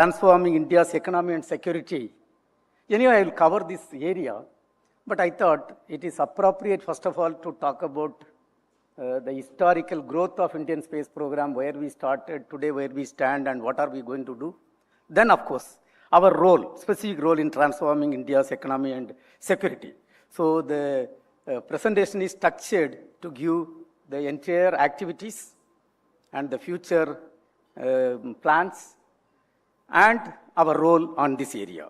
transforming India's economy and security. Anyway, I will cover this area, but I thought it is appropriate, first of all, to talk about the historical growth of Indian space program, where we started, today where we stand, and what are we going to do. Then, of course, our role, specific role in transforming India's economy and security. So the presentation is structured to give the entire activities and the future plans and our role on this area.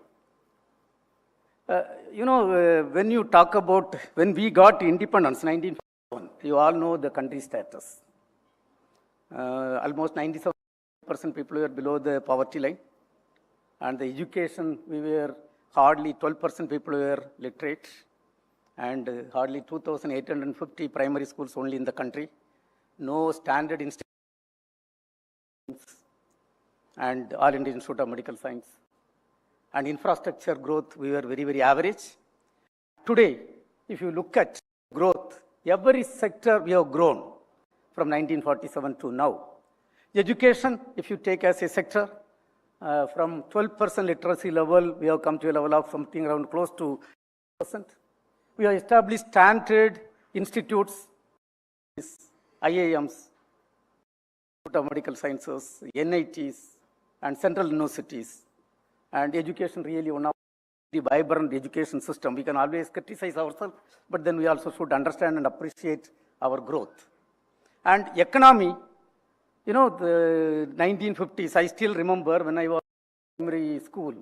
When you talk about when we got independence, 1941, you all know the country status. Almost 97% people were below the poverty line. And the education, we were hardly 12% people were literate. And hardly 2,850 primary schools only in the country. No standard institutions and All India Institute of Medical Science. And infrastructure growth, we were very, very average. Today, if you look at growth, every sector we have grown from 1947 to now. Education, if you take as a sector, from 12% literacy level, we have come to a level of something around close to 10%. We have established standard institutes, IIMs, Institute of Medical Sciences, NITs, and central universities. And education really one of the vibrant education system. We can always criticize ourselves, but then we also should understand and appreciate our growth. And economy, the 1950s, I still remember when I was in primary school,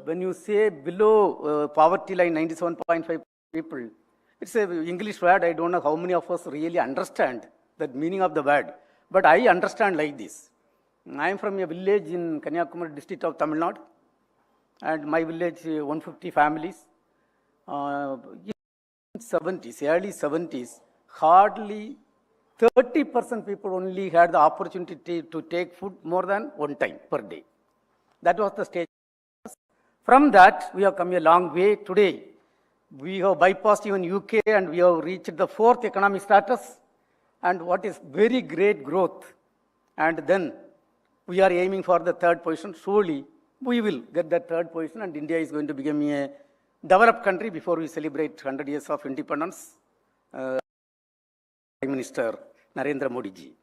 when you say below poverty line 97.5 people, it's an English word. I don't know how many of us really understand the meaning of the word, but I understand like this. I am from a village in Kanyakumari district of Tamil Nadu, and my village 150 families. In 70s, early 70s, hardly 30% people only had the opportunity to take food more than one time per day. That was the stage. From that, we have come a long way. Today, we have bypassed even UK and we have reached the 4th economic status, and what is very great growth. And then we are aiming for the 3rd position. Surely, we will get that 3rd position, and India is going to become a developed country before we celebrate 100 years of independence. Prime Minister Narendra Modi ji.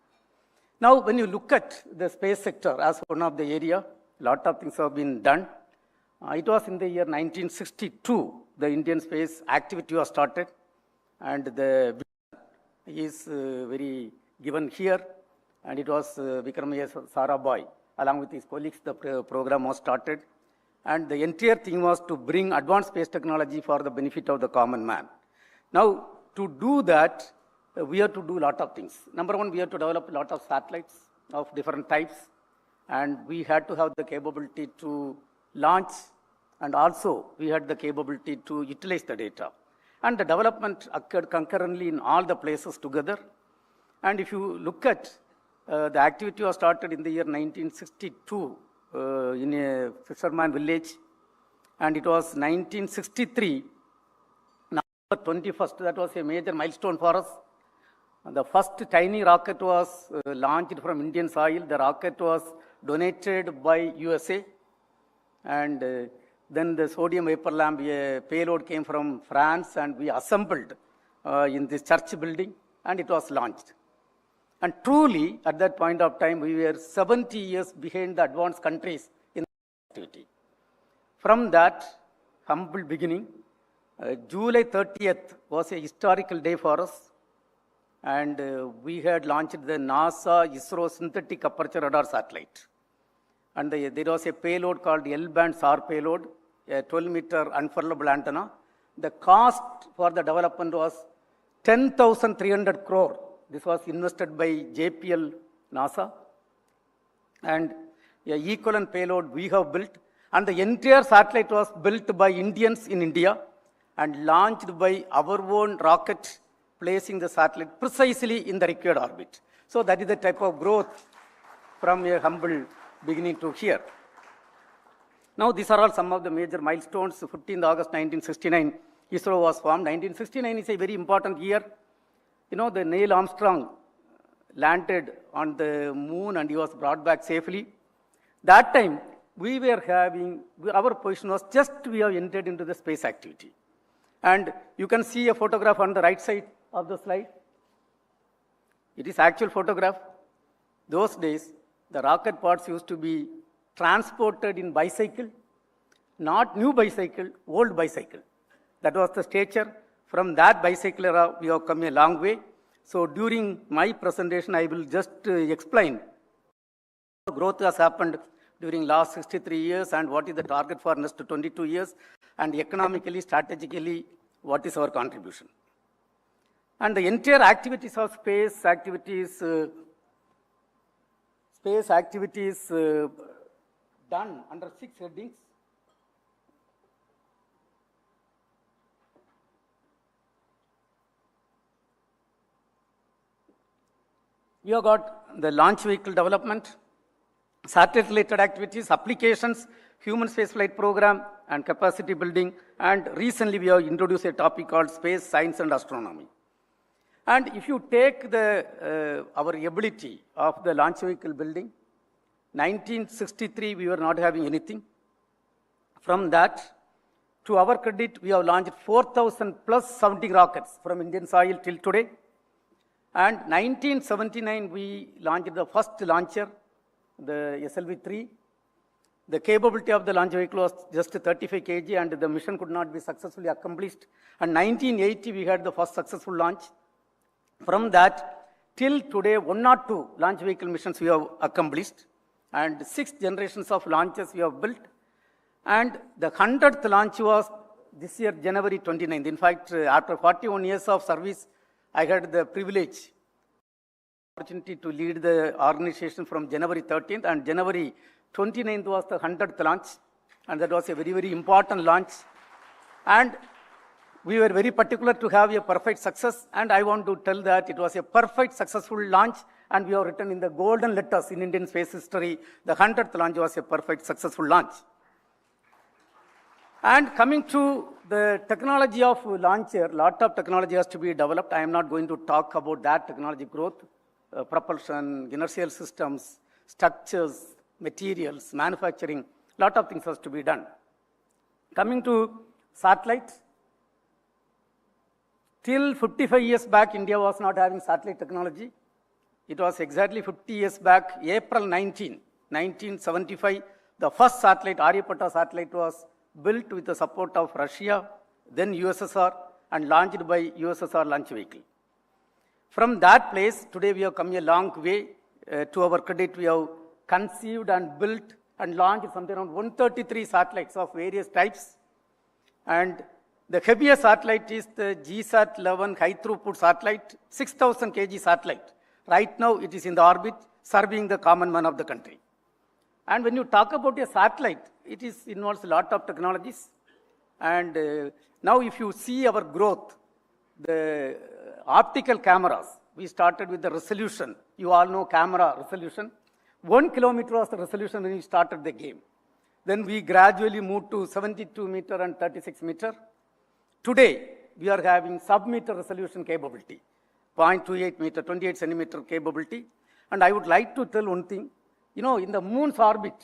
Now, when you look at the space sector as one of the area, a lot of things have been done. It was in the year 1962, the Indian space activity was started, and the vision is very given here, and it was Vikram Sarabhai, along with his colleagues, the program was started, and the entire thing was to bring advanced space technology for the benefit of the common man. Now, to do that, we have to do a lot of things. Number one, we have to develop a lot of satellites of different types, and we had to have the capability to launch, and also we had the capability to utilize the data. And the development occurred concurrently in all the places together. And if you look at the activity was started in the year 1962 in a fisherman village, and it was 1963, November 21st, that was a major milestone for us. The first tiny rocket was launched from Indian soil. The rocket was donated by USA, and then the sodium vapor lamp payload came from France, and we assembled in this church building, and it was launched. And truly, at that point of time, we were 70 years behind the advanced countries in activity. From that humble beginning, July 30th was a historical day for us. And we had launched the NASA ISRO synthetic aperture radar satellite. And there was a payload called L-band SAR payload, a 12-meter unfurlable antenna. The cost for the development was 10,300 crore. This was invested by JPL NASA. And an equivalent payload we have built. And the entire satellite was built by Indians in India and launched by our own rocket, placing the satellite precisely in the required orbit. So that is the type of growth from a humble beginning to here. Now, these are all some of the major milestones. 15th August 1969, ISRO was formed. 1969 is a very important year. The Neil Armstrong landed on the moon and he was brought back safely. That time, we were having, our position was just we have entered into the space activity. And you can see a photograph on the right side of the slide. It is actual photograph. Those days, the rocket parts used to be transported in bicycle, not new bicycle, old bicycle. That was the stature. From that bicycle era, we have come a long way. So during my presentation, I will just explain growth has happened during last 63 years and what is the target for next 22 years, and economically, strategically, what is our contribution. And the entire activities of space activities done under 6 headings. We have got the launch vehicle development, satellite-related activities, applications, human spaceflight program, and capacity building. And recently, we have introduced a topic called space science and astronomy. And if you take the our ability of the launch vehicle building, 1963, we were not having anything. From that, to our credit, we have launched 4,000 plus sounding rockets from Indian soil till today. And 1979, we launched the first launcher, the SLV-3. The capability of the launch vehicle was just 35 kg and the mission could not be successfully accomplished. And 1980, we had the first successful launch. From that, till today, 102 launch vehicle missions we have accomplished and 6 generations of launches we have built. And the 100th launch was this year, January 29th. In fact, after 41 years of service, I had the opportunity to lead the organization from January 13th, and January 29th was the 100th launch, and that was a very, very important launch. And we were very particular to have a perfect success, and I want to tell that it was a perfect, successful launch, and we have written in the golden letters in Indian space history, the 100th launch was a perfect, successful launch. And coming to the technology of launcher, lot of technology has to be developed. I am not going to talk about that technology growth, propulsion, inertial systems, structures, materials, manufacturing, lot of things has to be done. Coming to satellite, till 55 years back, India was not having satellite technology. It was exactly 50 years back, April 1975, the first satellite, Aryabhatta satellite, was built with the support of Russia, then USSR, and launched by USSR launch vehicle. From that place, today we have come a long way. To our credit, we have conceived and built and launched something around 133 satellites of various types. And the heaviest satellite is the GSAT-11 high throughput satellite, 6,000 kg satellite. Right now, it is in the orbit, serving the common man of the country. And when you talk about a satellite, it involves a lot of technologies. And now if you see our growth, the optical cameras, we started with the resolution. You all know camera resolution. 1 kilometer was the resolution when we started the game. Then we gradually moved to 72 meter and 36 meter. Today, we are having sub-meter resolution capability, 0.28 meter, 28 centimeter capability. And I would like to tell one thing. You know, in the moon's orbit,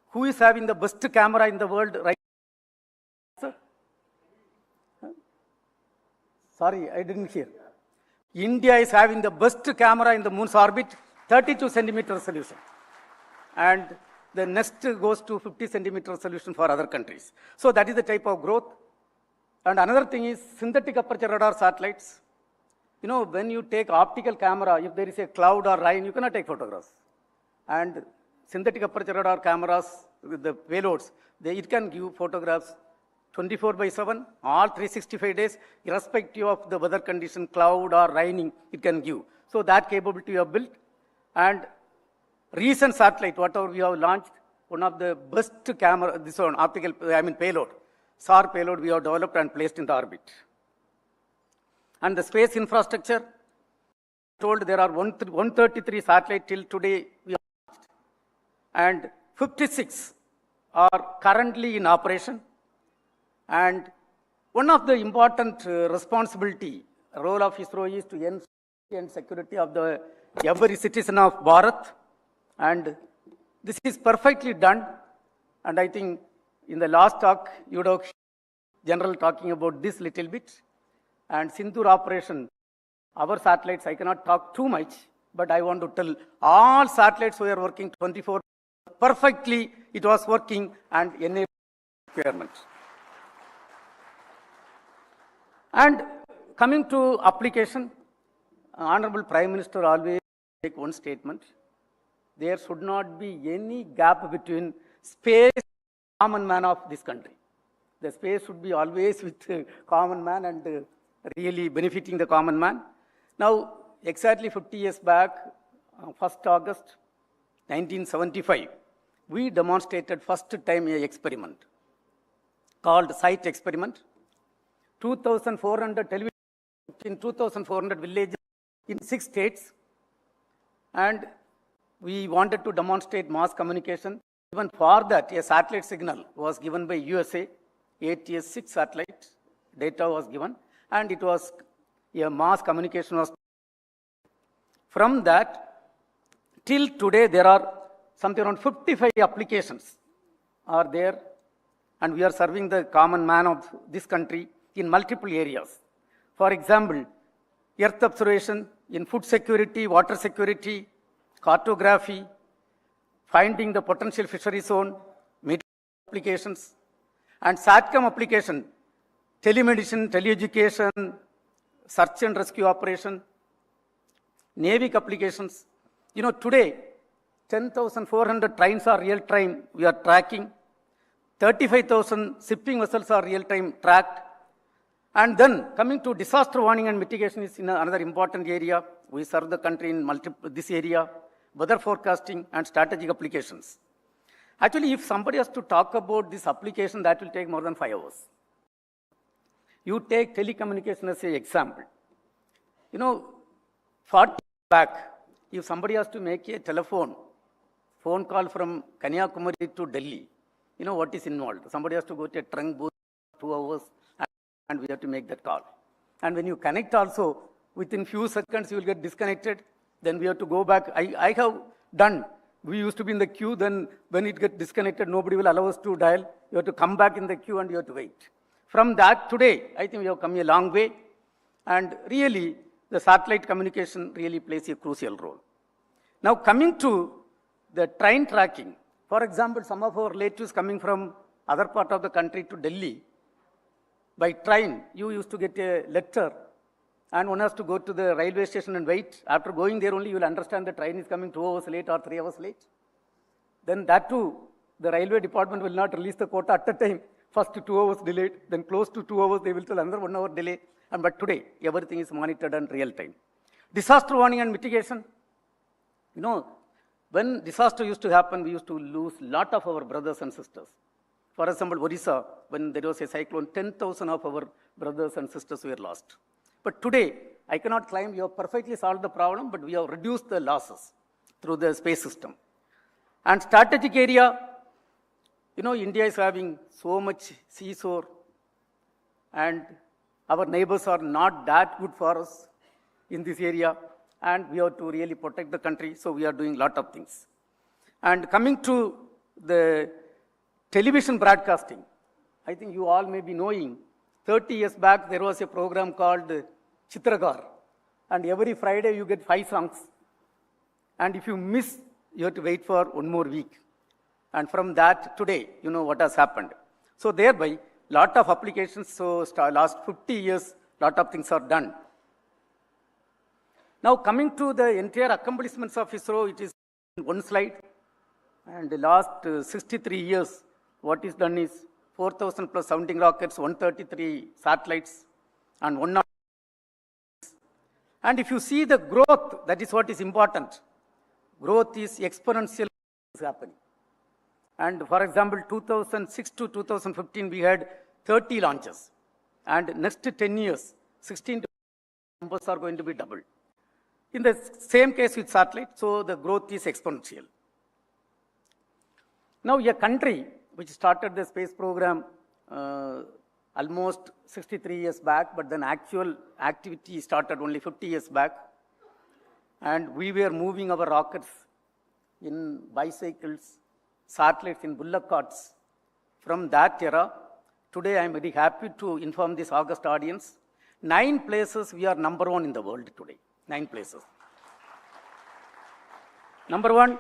who is having the best camera in the world right now? Sorry, I didn't hear. India is having the best camera in the moon's orbit, 32 centimeter resolution. And the next goes to 50 centimeter resolution for other countries. So that is the type of growth. And another thing is synthetic aperture radar satellites. You know, when you take optical camera, if there is a cloud or rain, you cannot take photographs. And synthetic aperture radar cameras with the payloads, it can give photographs 24/7, all 365 days, irrespective of the weather condition, cloud or raining, it can give. So that capability we have built. And recent satellite, whatever we have launched, one of the best camera, this one, payload, SAR payload we have developed and placed in the orbit. And the space infrastructure, told there are 133 satellites till today we have launched. And 56 are currently in operation. And one of the important responsibility, role of ISRO is to ensure security of every citizen of Bharat. And This is perfectly done, and I think in the last talk, you would have general talking about this little bit. And Sindoor operation, our satellites, I cannot talk too much, but I want to tell all satellites who are working 24 perfectly, it was working and enabled requirement. And coming to application, Honorable Prime Minister always make one statement. There should not be any gap between space and common man of this country. The space should be always with common man and really benefiting the common man. Now, exactly 50 years back, 1st August 1975, we demonstrated first time an experiment called site experiment. 2,400 television in 2,400 villages in 6 states, and we wanted to demonstrate mass communication. Even for that, a satellite signal was given by USA, ATS-6 satellite data was given, and it was a mass communication was. From that, till today, there are something around 55 applications are there, and we are serving the common man of this country in multiple areas. For example, earth observation in food security, water security, cartography, finding the potential fishery zone, media applications, and SATCOM application, telemedicine, teleeducation, search and rescue operation, NAVIC applications. You know, today, 10,400 trains are real-time we are tracking, 35,000 shipping vessels are real-time tracked. And then coming to disaster warning and mitigation is in another important area. We serve the country in this area, weather forecasting and strategic applications. Actually, if somebody has to talk about this application, that will take more than 5 hours. You take telecommunication as an example. You know, 40 years back, if somebody has to make a phone call from Kanyakumari to Delhi, you know what is involved? Somebody has to go to a trunk booth 2 hours, and we have to make that call. And when you connect also, within few seconds you will get disconnected, then we have to go back. I have done, we used to be in the queue, then when it gets disconnected, nobody will allow us to dial. You have to come back in the queue and you have to wait. From that today, I think we have come a long way, and really the satellite communication really plays a crucial role. Now coming to the train tracking, for example, some of our relatives coming from other part of the country to Delhi, by train, you used to get a letter and one has to go to the railway station and wait. After going there only, you will understand the train is coming 2 hours late or 3 hours late. Then that too, the railway department will not release the quota at a time. First 2 hours delayed, then close to 2 hours, they will tell another 1 hour delay. But today, everything is monitored in real time. Disaster warning and mitigation. You know, when disaster used to happen, we used to lose a lot of our brothers and sisters. For example, Odisha, when there was a cyclone, 10,000 of our brothers and sisters were lost. But today, I cannot claim we have perfectly solved the problem, but we have reduced the losses through the space system. And strategic area, you know, India is having so much seashore, and our neighbors are not that good for us in this area, and we have to really protect the country, so we are doing a lot of things. And coming to the television broadcasting, I think you all may be knowing, 30 years back there was a program called Chitragar, and every Friday you get 5 songs, and if you miss, you have to wait for 1 more week. And from that, today, you know what has happened. So thereby, lot of applications, so last 50 years, lot of things are done. Now coming to the entire accomplishments of ISRO, it is one slide, and the last 63 years, what is done is 4,000 plus sounding rockets, 133 satellites, and 1. And if you see the growth, that is what is important. Growth is exponential happening. And for example, 2006 to 2015, we had 30 launches. And next 10 years, 16 numbers are going to be doubled. In the same case with satellite, so the growth is exponential. Now, a country which started the space program almost 63 years back, but then actual activity started only 50 years back. And we were moving our rockets in bicycles, satellites in bullock carts. From that era, today I am very happy to inform this august audience, 9 places we are number 1 in the world today. 9 places. Number 1,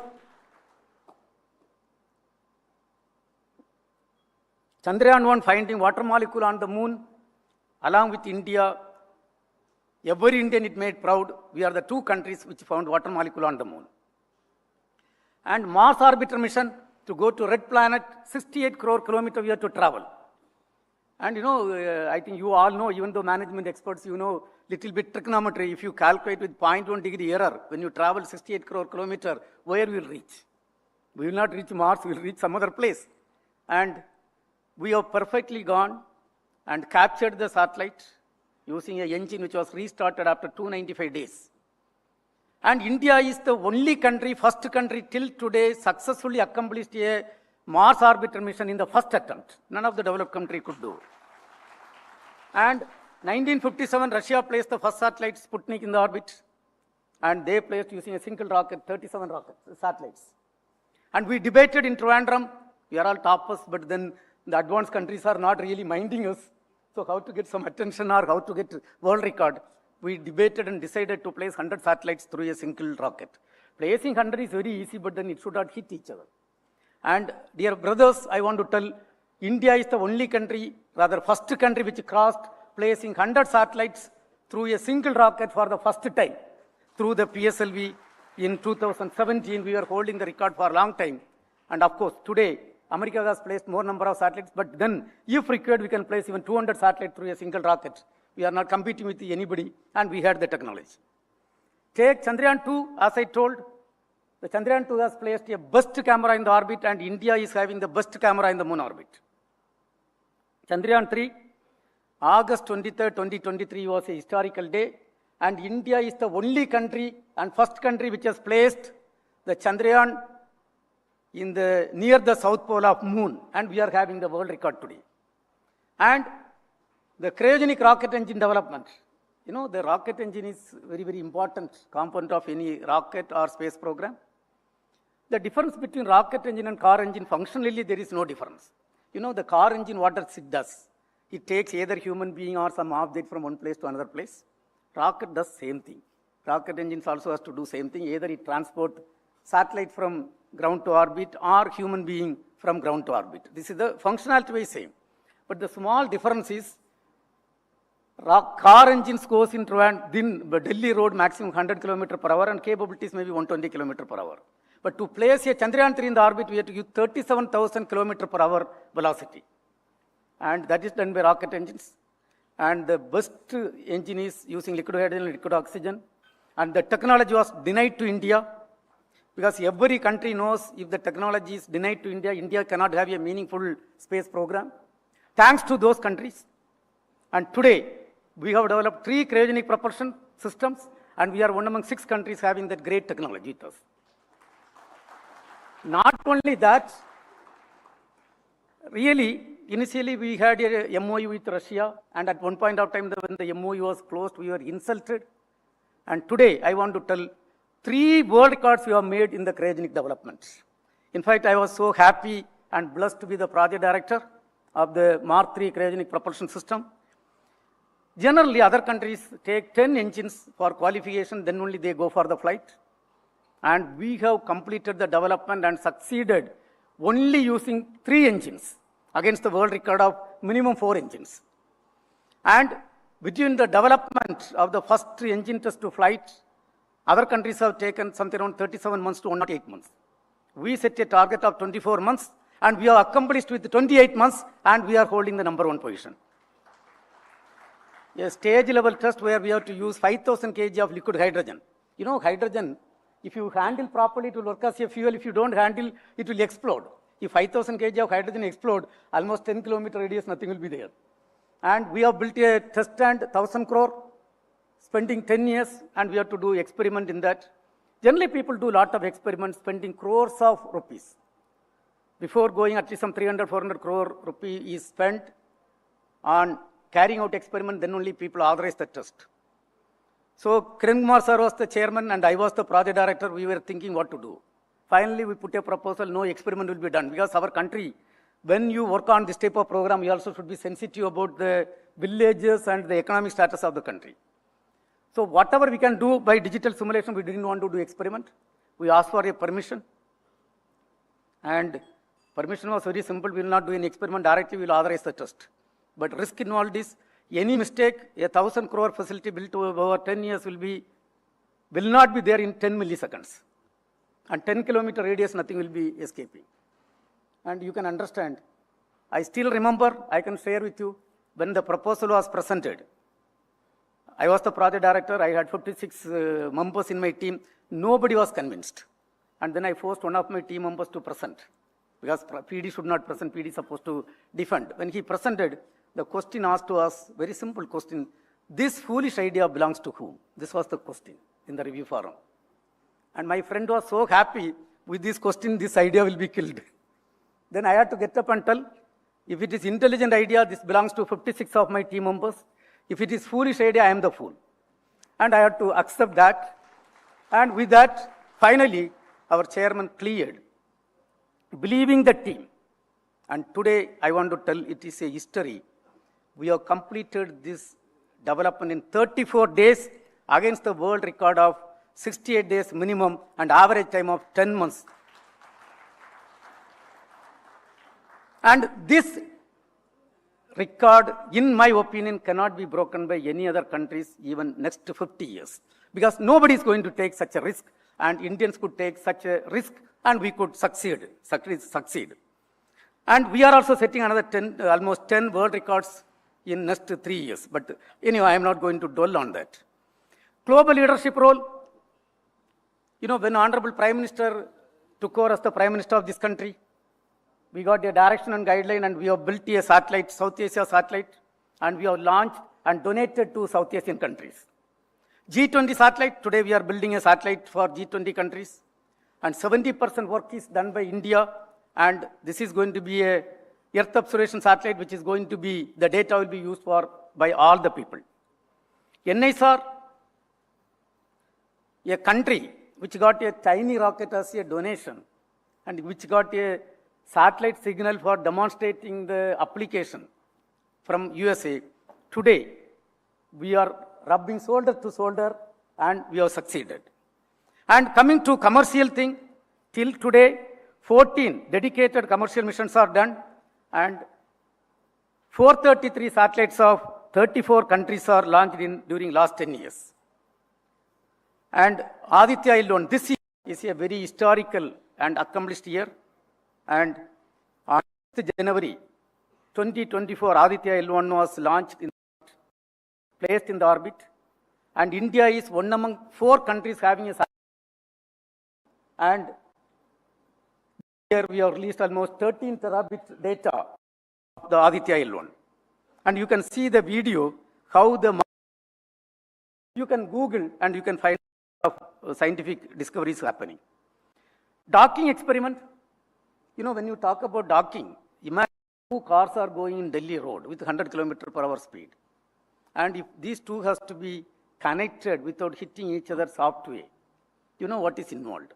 Chandrayaan-1 finding water molecule on the moon, along with India. Every Indian it made proud. We are the 2 countries which found water molecule on the moon. And Mars orbiter mission to go to red planet, 68 crore kilometers we have to travel. And I think you all know, even though management experts, little bit trigonometry. If you calculate with 0.1 degree error, when you travel 68 crore kilometers, where we will reach? We will not reach Mars, we will reach some other place. And we have perfectly gone and captured the satellite using an engine which was restarted after 295 days. And India is the only country, first country till today successfully accomplished a Mars orbiter mission in the first attempt. None of the developed country could do. And 1957, Russia placed the first satellite Sputnik in the orbit. And they placed using a single rocket, 37 satellites. And we debated in Trivandrum. We are all toppers, but then the advanced countries are not really minding us. So how to get some attention or how to get world record? We debated and decided to place 100 satellites through a single rocket. Placing 100 is very easy, but then it should not hit each other. And dear brothers, I want to tell, India is the only country, rather first country which crossed placing 100 satellites through a single rocket for the first time. Through the PSLV in 2017, we were holding the record for a long time. And of course, today, America has placed more number of satellites, but then if required, we can place even 200 satellites through a single rocket. We are not competing with anybody, and we had the technology. Take Chandrayaan-2, as I told, the Chandrayaan-2 has placed a best camera in the orbit, and India is having the best camera in the moon orbit. Chandrayaan-3, August 23rd, 2023 was a historical day, and India is the only country and first country which has placed the Chandrayaan near the south pole of moon, and we are having the world record today. And the cryogenic rocket engine development. The rocket engine is very, very important component of any rocket or space program. The difference between rocket engine and car engine, functionally there is no difference. The car engine, what does it does? It takes either human being or some object from one place to another place. Rocket does same thing. Rocket engines also has to do same thing. Either it transport satellite from ground to orbit or human being from ground to orbit. This is the functionality same. But the small difference is car engines goes in Delhi road maximum 100 km per hour and capabilities maybe 120 km per hour. But to place a Chandrayaan-3 in the orbit, we have to use 37,000 km per hour velocity. And that is done by rocket engines. And the best engine is using liquid hydrogen and liquid oxygen. And the technology was denied to India, because every country knows if the technology is denied to India, India cannot have a meaningful space program. Thanks to those countries. And today, we have developed 3 cryogenic propulsion systems, and we are one among 6 countries having that great technology with us. Not only that, really, initially we had a MOU with Russia, and at one point of time when the MOU was closed, we were insulted. And today, I want to tell 3 world records we have made in the cryogenic development. In fact, I was so happy and blessed to be the project director of the Mark III cryogenic propulsion system. Generally, other countries take 10 engines for qualification, then only they go for the flight. And we have completed the development and succeeded only using 3 engines against the world record of minimum 4 engines. And between the development of the first engine test to flight, other countries have taken something around 37 months to 108 months. We set a target of 24 months, and we have accomplished with 28 months, and we are holding the number 1 position. A stage level test where we have to use 5,000 kg of liquid hydrogen. Hydrogen, if you handle properly, it will work as a fuel. If you don't handle, it will explode. If 5,000 kg of hydrogen explode, almost 10 km radius, nothing will be there. And we have built a test stand, 1,000 crore, spending 10 years, and we have to do experiment in that. Generally, people do a lot of experiments, spending crores of rupees. Before going, at least some 300, 400 crore rupee is spent on carrying out experiment, then only people authorize the test. So, Kiran Kumar sir was the chairman and I was the project director. We were thinking what to do. Finally, we put a proposal, no experiment will be done, because our country, when you work on this type of program, you also should be sensitive about the villages and the economic status of the country. So whatever we can do by digital simulation, we didn't want to do experiment. We asked for a permission. And permission was very simple. We will not do any experiment directly, we will authorize the test. But risk involved is any mistake, 1,000 crore facility built over 10 years will not be there in 10 milliseconds. And 10 kilometer radius, nothing will be escaping. And you can understand, I still remember, I can share with you, when the proposal was presented, I was the project director, I had 56 members in my team, nobody was convinced. And then I forced one of my team members to present, because PD should not present, PD is supposed to defend. When he presented, the question asked to us, very simple question, this foolish idea belongs to whom? This was the question in the review forum. And my friend was so happy with this question, this idea will be killed. Then I had to get up and tell, if it is intelligent idea, this belongs to 56 of my team members. If it is foolish idea, I am the fool. And I had to accept that. And with that, finally, our chairman cleared, believing the team. And today, I want to tell, it is a history. We have completed this development in 34 days against the world record of 68 days minimum and average time of 10 months. And this record, in my opinion, cannot be broken by any other countries even next 50 years. Because nobody is going to take such a risk, and Indians could take such a risk, and we could succeed. And we are also setting another almost 10 world records in next 3 years. But anyway, I am not going to dwell on that. Global leadership role. You know, when Honorable Prime Minister took over as the Prime Minister of this country, we got a direction and guideline, and we have built a satellite, South Asia satellite, and we have launched and donated to South Asian countries. G20 satellite, today we are building a satellite for G20 countries, and 70% work is done by India, and this is going to be a Earth observation satellite, which is going to be, the data will be used by all the people. NISR, a country which got a tiny rocket as a donation, and which got a satellite signal for demonstrating the application from USA. Today, we are rubbing shoulder to shoulder, and we have succeeded. And coming to commercial thing, till today, 14 dedicated commercial missions are done, and 433 satellites of 34 countries are launched during last 10 years. And Aditya L1, this year is a very historical and accomplished year. And on January 2024, Aditya L1 was launched, placed in the orbit. And India is one among 4 countries having a satellite. And here we have released almost 13 terabit data of the Aditya L1. And you can see the video, how you can Google and you can find scientific discoveries happening. Docking experiment. You know, when you talk about docking, imagine 2 cars are going in Delhi road with 100 km/h speed. And if these two has to be connected without hitting each other software, you know what is involved.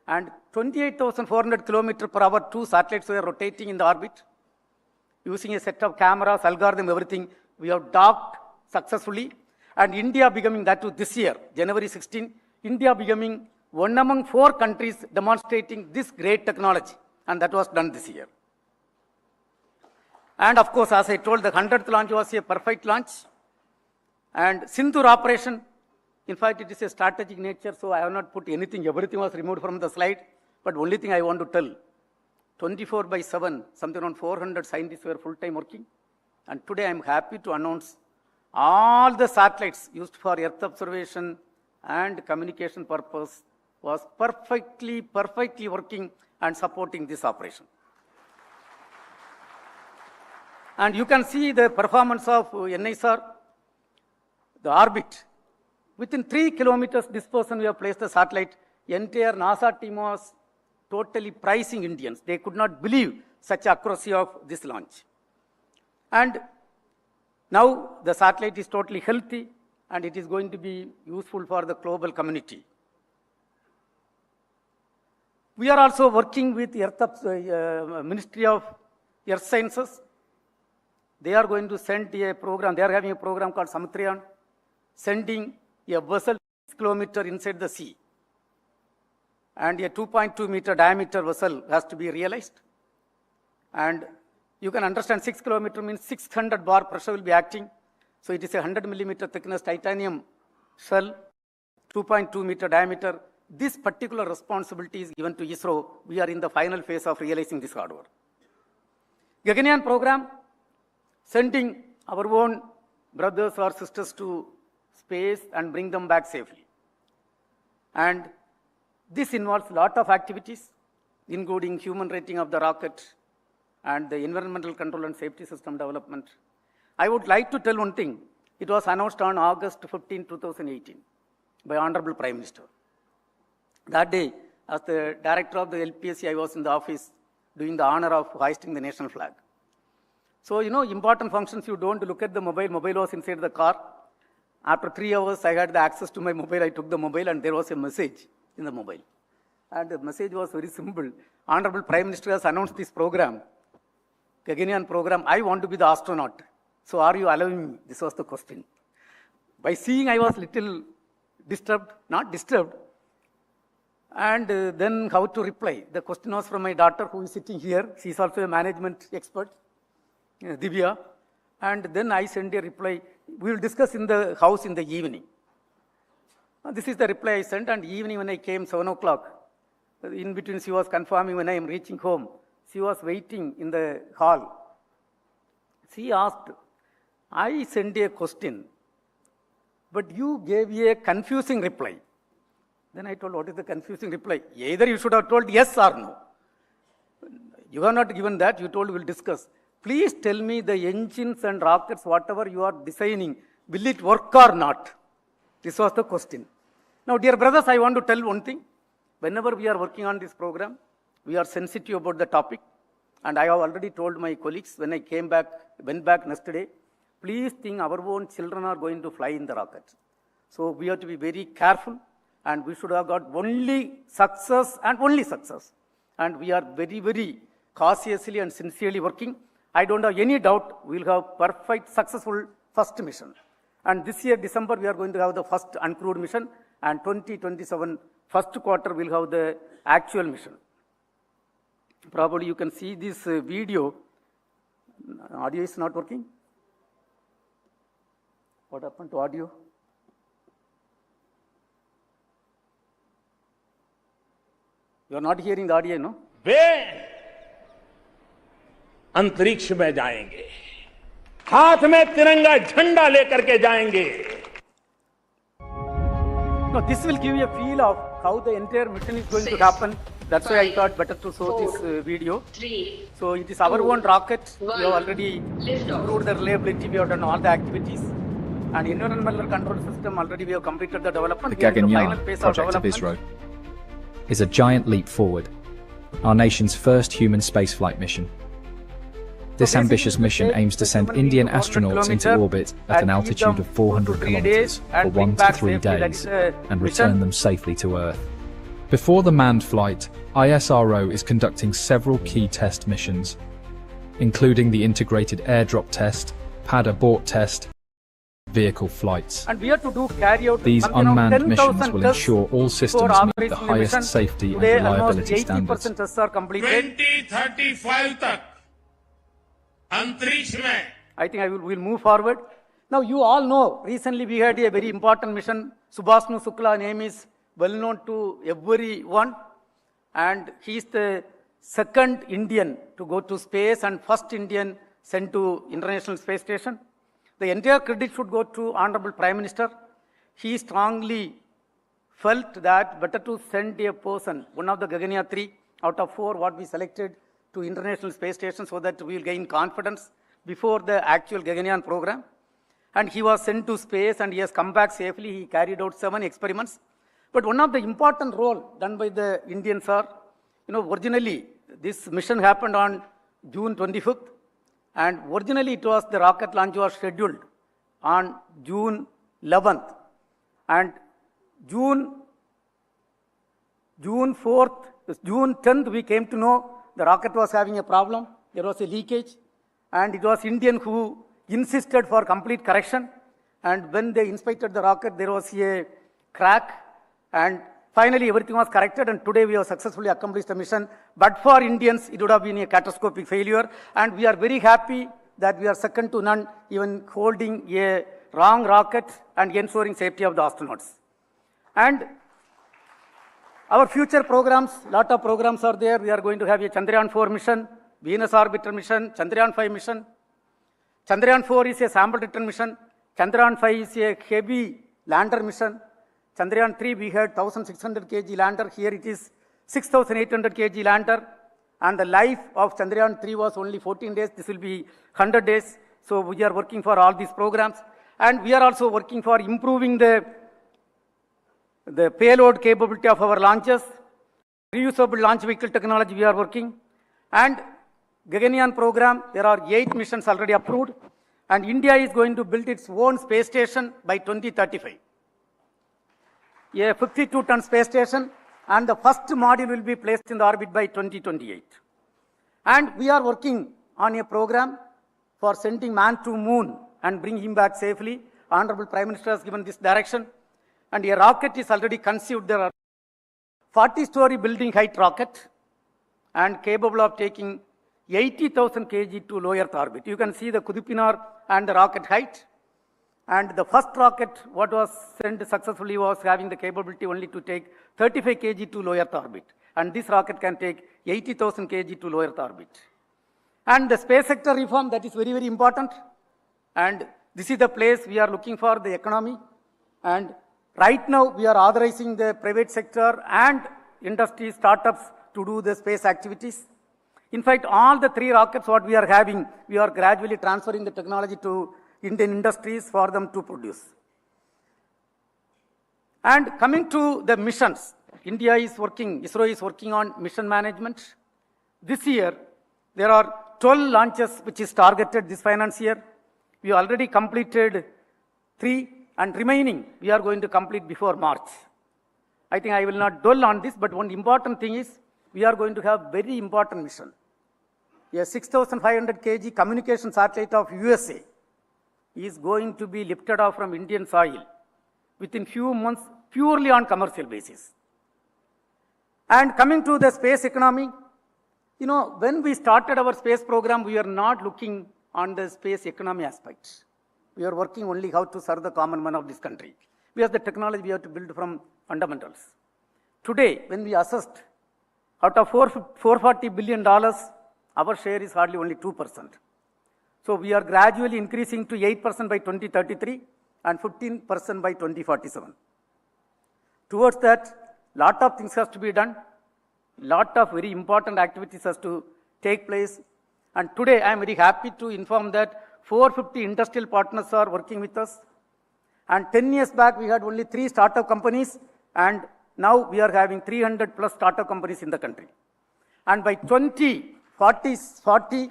And 28,400 km/h, 2 satellites were rotating in the orbit. Using a set of cameras, algorithm, everything, we have docked successfully. And India becoming that too this year, January 16, India becoming one among 4 countries demonstrating this great technology. And that was done this year. And of course, as I told, the 100th launch was a perfect launch. And Sindoor operation, in fact, it is a strategic nature, so I have not put anything. Everything was removed from the slide. But only thing I want to tell, 24/7, something around 400 scientists were full-time working. And today I am happy to announce all the satellites used for Earth observation and communication purpose was perfectly working and supporting this operation. And you can see the performance of NISR, the orbit. Within 3 kilometers dispersion, we have placed the satellite. Entire NASA team was totally praising Indians. They could not believe such accuracy of this launch. And now the satellite is totally healthy, and it is going to be useful for the global community. We are also working with Ministry of Earth Sciences. They are going to send a program. They are having a program called Samudrayan, sending a vessel 6 kilometers inside the sea. And a 2.2 meter diameter vessel has to be realized. And you can understand 6 kilometers means 600 bar pressure will be acting. So it is a 100 millimeter thickness titanium shell, 2.2 meter diameter. This particular responsibility is given to ISRO. We are in the final phase of realizing this hardware. Gaganyaan program, sending our own brothers or sisters to space and bring them back safely. And this involves a lot of activities, including human rating of the rocket and the environmental control and safety system development. I would like to tell one thing. It was announced on August 15, 2018 by Honorable Prime Minister. That day, as the director of the LPSC, I was in the office doing the honor of hoisting the national flag. So, important functions, you don't look at the mobile. Mobile was inside the car. After 3 hours, I had the access to my mobile. I took the mobile and there was a message in the mobile. And the message was very simple. Honorable Prime Minister has announced this program, Gaganyaan program. I want to be the astronaut. So are you allowing me? This was the question. By seeing, I was little disturbed, not disturbed. And then how to reply? The question was from my daughter who is sitting here. She is also a management expert, Divya. And then I sent a reply. We will discuss in the house in the evening. This is the reply I sent. And evening when I came, 7 o'clock, in between she was confirming when I am reaching home. She was waiting in the hall. She asked, I sent a question, but you gave a confusing reply. Then I told, what is the confusing reply? Either you should have told yes or no. You have not given that. You told we'll discuss. Please tell me the engines and rockets, whatever you are designing, will it work or not? This was the question. Now, dear brothers, I want to tell one thing. Whenever we are working on this program, we are sensitive about the topic. And I have already told my colleagues when I went back yesterday, please think our own children are going to fly in the rocket. So we have to be very careful. And we should have got only success and only success. And we are very, very cautiously and sincerely working. I don't have any doubt we will have perfect, successful first mission. And this year, December, we are going to have the first uncrewed mission. And 2027, first quarter, we will have the actual mission. Probably you can see this video. Audio is not working. What happened to audio? You are not hearing the audio, no? वे अंतरिक्ष में जाएंगे, हाथ में तिरंगा झंडा लेकर के जाएंगे. No, this will give you a feel of how the entire mission is going to happen. That's why I thought better to show this video. So it is our own rocket. We have already improved the reliability. We have done all the activities. And environmental control system already we have completed the development. The Gaganyaan project of ISRO is a giant leap forward, our nation's first human spaceflight mission. This ambitious mission aims to send Indian astronauts into orbit at an altitude of 400 kilometers for 1 to 3 days and return them safely to Earth. Before the manned flight, ISRO is conducting several key test missions, including the integrated airdrop test, pad abort test, vehicle flights. And we have to carry out these unmanned missions will ensure all systems meet the highest safety and reliability standards. 2035 तक अंतरिक्ष में. I think we'll move forward. Now you all know, recently we had a very important mission. Subhashnu Shukla name is well known to everyone, and he is the second Indian to go to space and first Indian sent to International Space Station. The entire credit should go to Honorable Prime Minister. He strongly felt that better to send a person, one of the Gaganyaan 3 out of 4 what we selected, to International Space Station so that we will gain confidence before the actual Gaganyaan program. And he was sent to space and he has come back safely. He carried out 7 experiments. But one of the important role done by the Indians are, originally this mission happened on June 25th. And originally it was, the rocket launch was scheduled on June 11th. And June 4th, June 10th, we came to know the rocket was having a problem. There was a leakage, and it was Indian who insisted for complete correction. And when they inspected the rocket, there was a crack, and finally everything was corrected, and today we have successfully accomplished the mission. But for Indians, it would have been a catastrophic failure, and we are very happy that we are second to none, even holding a wrong rocket and ensuring safety of the astronauts. And our future programs, lot of programs are there. We are going to have a Chandrayaan 4 mission, Venus orbiter mission, Chandrayaan 5 mission. Chandrayaan 4 is a sample return mission. Chandrayaan 5 is a heavy lander mission. Chandrayaan 3, we had 1,600 kg lander. Here it is 6,800 kg lander. And the life of Chandrayaan 3 was only 14 days. This will be 100 days. So we are working for all these programs. And we are also working for improving the payload capability of our launches. Reusable launch vehicle technology we are working. And Gaganyaan program, there are 8 missions already approved. And India is going to build its own space station by 2035. A 52-ton space station, and the first module will be placed in the orbit by 2028. And we are working on a program for sending man to moon and bring him back safely. Honorable Prime Minister has given this direction. And a rocket is already conceived. There are 40-story building height rocket and capable of taking 80,000 kg to low Earth orbit. You can see the Kudupinar and the rocket height. And the first rocket, what was sent successfully, was having the capability only to take 35 kg to low Earth orbit. And this rocket can take 80,000 kg to low Earth orbit. And the space sector reform, that is very, very important. And this is the place we are looking for the economy. And right now, we are authorizing the private sector and industry startups to do the space activities. In fact, all the 3 rockets what we are having, we are gradually transferring the technology to Indian industries for them to produce. And coming to the missions, India is working, ISRO is working on mission management. This year, there are 12 launches which is targeted this finance year. We already completed 3, and remaining we are going to complete before March. I think I will not dwell on this, but one important thing is we are going to have very important mission. A 6,500 kg communication satellite of USA is going to be lifted off from Indian soil within few months purely on commercial basis. And coming to the space economy, when we started our space program, we are not looking on the space economy aspect. We are working only how to serve the common man of this country. We have the technology we have to build from fundamentals. Today, when we assessed, out of $440 billion, our share is hardly only 2%. So we are gradually increasing to 8% by 2033 and 15% by 2047. Towards that, lot of things has to be done. Lot of very important activities has to take place. And today I am very happy to inform that 450 industrial partners are working with us. And 10 years back, we had only 3 startup companies, and now we are having 300 plus startup companies in the country. And by 2040,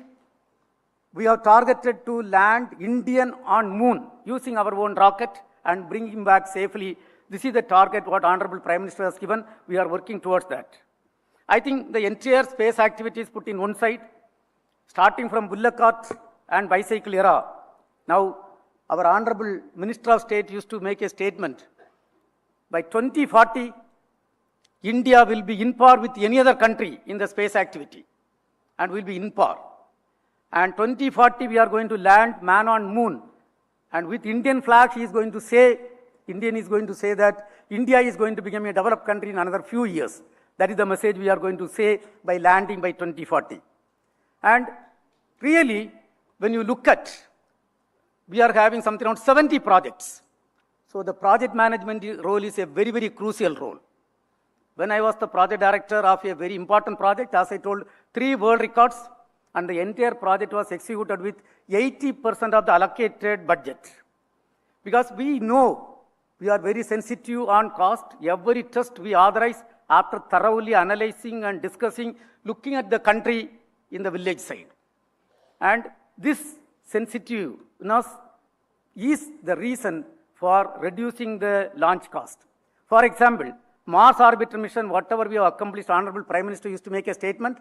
we have targeted to land Indian on moon using our own rocket and bring him back safely. This is the target what Honorable Prime Minister has given. We are working towards that. I think the entire space activities put in one side, starting from bullock cart and bicycle era. Now, our Honorable Minister of State used to make a statement. By 2040, India will be in par with any other country in the space activity, and will be in par. And 2040, we are going to land man on moon. And with Indian flag, Indian is going to say that India is going to become a developed country in another few years. That is the message we are going to say by landing by 2040. And really, when you look at, we are having something around 70 projects. So the project management role is a very, very crucial role. When I was the project director of a very important project, as I told, 3 world records, and the entire project was executed with 80% of the allocated budget. Because we know we are very sensitive on cost. Every test we authorize after thoroughly analyzing and discussing, looking at the country in the village side. And this sensitiveness is the reason for reducing the launch cost. For example, Mars orbiter mission, whatever we have accomplished, Honorable Prime Minister used to make a statement,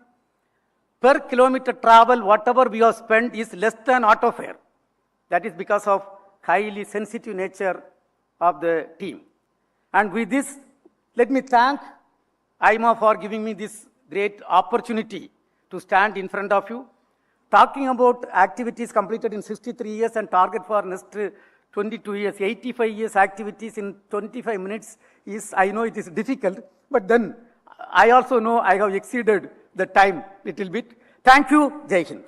per kilometer travel, whatever we have spent is less than auto fare. That is because of highly sensitive nature of the team. And with this, let me thank AIMA for giving me this great opportunity to stand in front of you. Talking about activities completed in 63 years and target for next 22 years, 85 years activities in 25 minutes is, I know it is difficult, but then I also know I have exceeded the time little bit. Thank you. Jai Hind.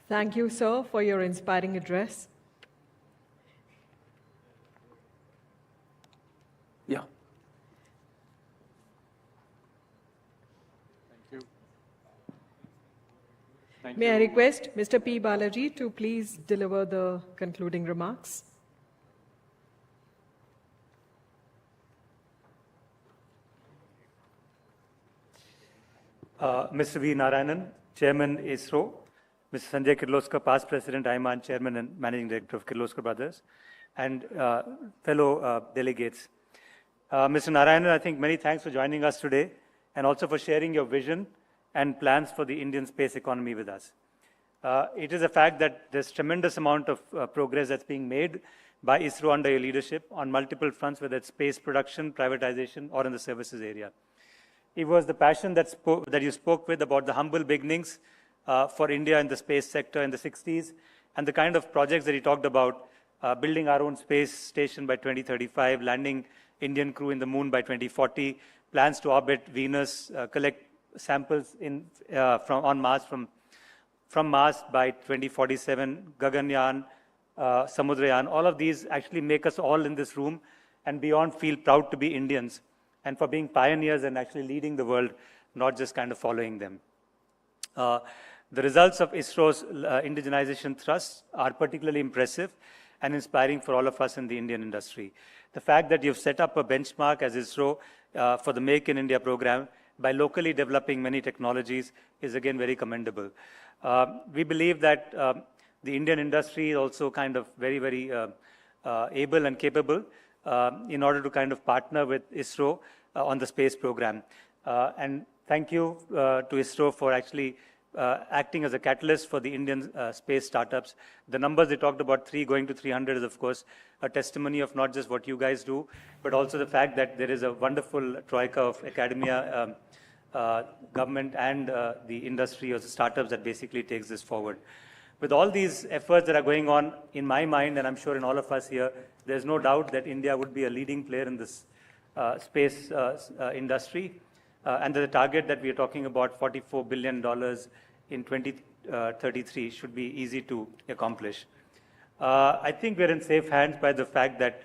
Thank you, sir, for your inspiring address. Yeah. May I request Mr. P. Balaji to please deliver the concluding remarks? Mr. V. Narayanan, Chairman ISRO, Mr. Sanjay Kirloskar, past President AIMA and Chairman and Managing Director of Kirloskar Brothers, and fellow delegates. Mr. Narayanan, I think many thanks for joining us today and also for sharing your vision and plans for the Indian space economy with us. It is a fact that there's tremendous amount of progress that's being made by ISRO under your leadership on multiple fronts, whether it's space production, privatization, or in the services area. It was the passion that you spoke with about the humble beginnings for India in the space sector in the 60s, and the kind of projects that he talked about, building our own space station by 2035, landing Indian crew in the moon by 2040, plans to orbit Venus, collect samples on Mars from Mars by 2047, Gaganyaan, Samudrayaan. All of these actually make us all in this room and beyond feel proud to be Indians and for being pioneers and actually leading the world, not just kind of following them. The results of ISRO's indigenization thrust are particularly impressive and inspiring for all of us in the Indian industry. The fact that you've set up a benchmark as ISRO for the Make in India program by locally developing many technologies is again very commendable. We believe that the Indian industry is also kind of very, very able and capable in order to kind of partner with ISRO on the space program. And thank you to ISRO for actually acting as a catalyst for the Indian space startups. The numbers they talked about, 3 going to 300, is of course a testimony of not just what you guys do, but also the fact that there is a wonderful troika of academia, government, and the industry or the startups that basically takes this forward. With all these efforts that are going on, in my mind, and I'm sure in all of us here, there's no doubt that India would be a leading player in this space industry. And the target that we are talking about, $44 billion in 2033, should be easy to accomplish. I think we're in safe hands by the fact that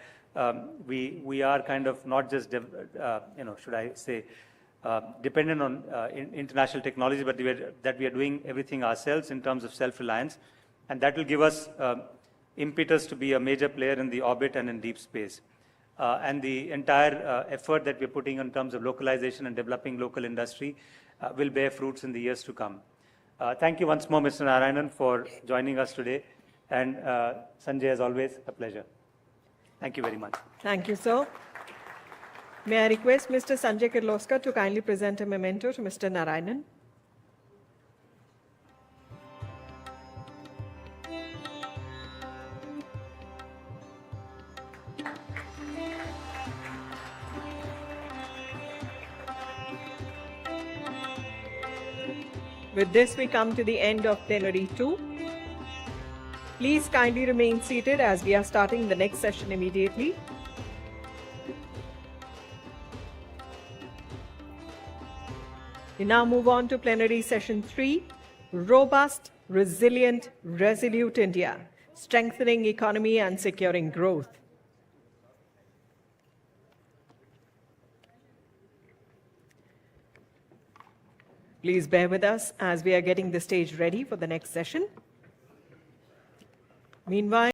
we are kind of not just, should I say, dependent on international technology, but that we are doing everything ourselves in terms of self-reliance. And that will give us impetus to be a major player in the orbit and in deep space. And the entire effort that we're putting in terms of localization and developing local industry will bear fruits in the years to come. Thank you once more, Mr. Narayanan, for joining us today. And Sanjay, as always, a pleasure. Thank you very much. Thank you, sir. May I request Mr. Sanjay Kirloskar to kindly present a memento to Mr. Narayanan? With this, we come to the end of Plenary 2. Please kindly remain seated as we are starting the next session immediately. We now move on to Plenary Session 3, Robust, Resilient, Resolute India, Strengthening Economy and Securing Growth. Please bear with us as we are getting the stage ready for the next session. Meanwhile,